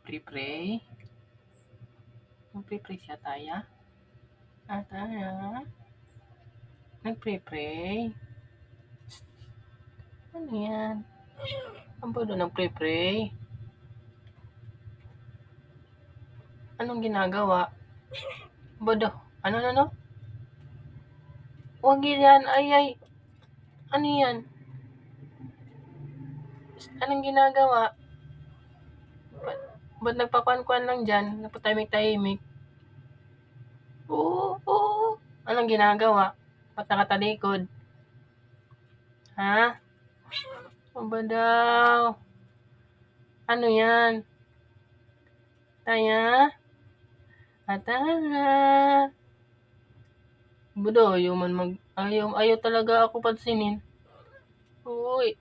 Nagpre-pray? Nagpre-pray siya, Taya? Taya? Nagpre-pray? Ano yan? Ang ba doon nagpre-pray? Anong ginagawa? Bodo, ano? Huwag yan, ay. Ano yan? Anong ginagawa? Ba't nagpakuan-kuan lang dyan? Napatahimik-tahimik? Oo. Anong ginagawa? Ba't nakatalikod? Ha? Ano ba daw? Ano yan? Taya? Taya? Bodo, ayaw talaga ako pansinin. Uy.